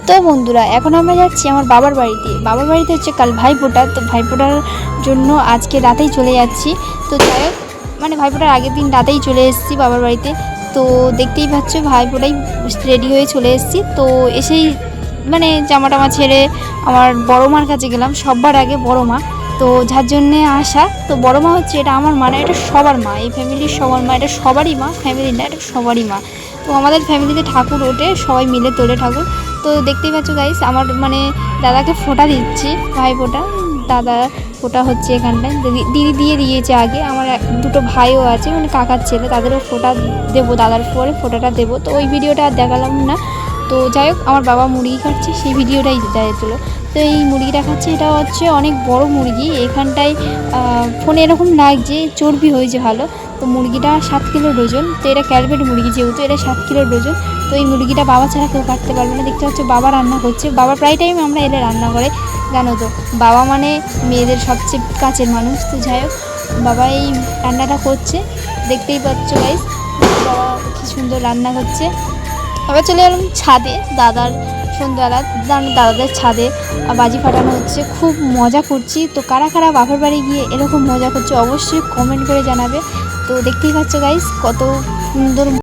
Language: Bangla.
তো বন্ধুরা এখন আমরা যাচ্ছি আমার বাবার বাড়িতে হচ্ছে কাল ভাইফোঁটা। তো ভাইফোঁটার জন্য আজকে রাতেই চলে যাচ্ছি। তো যাই হোক মানে ভাইফোঁটার আগের দিন রাতেই চলে এসেছি বাবার বাড়িতে। তো দেখতেই পাচ্ছ ভাইফোঁটাই রেডি হয়ে চলে এসেছি। তো এসেই মানে জামা টামা ছেড়ে আমার বড় মার কাছে গেলাম, সবার আগে বড় মা। তো যার জন্যে আসা, তো বড় মা হচ্ছে এটা আমার মা না, এটা সবার মা, এই ফ্যামিলির সবার মা, এটা সবারই মা, ফ্যামিলির না এটা সবারই মা। তো আমাদের ফ্যামিলিতে ঠাকুর ওঠে, সবাই মিলে তোলে ঠাকুর। তো দেখতেই পাচ্ছ গাইস আমার মানে দাদাকে ফোঁটা দিচ্ছি, ভাই ফোঁটা। দাদা ফোঁটা হচ্ছে এখানটায়, দিদি দিয়ে দিয়েছে আগে। আমার দুটো ভাইও আছে মানে কাকার ছেলে, তাদেরও ফোঁটা দেবো, দাদার পরে ফোঁটাটা দেবো। তো ওই ভিডিওটা আর দেখালাম না। তো যাই হোক আমার বাবা মুরগি খাচ্ছে, সেই ভিডিওটাই দিয়েছিল। তো এই মুরগিটা খাচ্ছে, এটা হচ্ছে অনেক বড় মুরগি। এখানটায় ফোনে এরকম লাগছে চর্বি হয়েছে ভালো। তো মুরগিটা 7 কিলোর ওজন। তো এটা ক্যালবেট মুরগি, যেহেতু এটা 7 কিলোর ওজন। তো এই মুরগিটা বাবা ছাড়া কেউ কাটতে পারবে না। দেখতে পাচ্ছ বাবা রান্না করছে, বাবা প্রায় টাইম আমরা এলে রান্না করে, জানো তো বাবা মানে মেয়েদের সবচেয়ে কাছের মানুষ। তো যাই হোক বাবা এই রান্নাটা করছে, দেখতেই পাচ্ছ গাইস বাবা কি সুন্দর রান্না করছে। আবার চলে এলাম ছাদে, দাদার সন্ধ্যাবেলা দাদাদের ছাদে বাজি ফাটানো হচ্ছে, খুব মজা করছি। তো কারা কারা বাপের বাড়ি গিয়ে এরকম মজা করছে অবশ্যই কমেন্ট করে জানাবে। তো দেখতেই পাচ্ছ গাইস কত সুন্দর।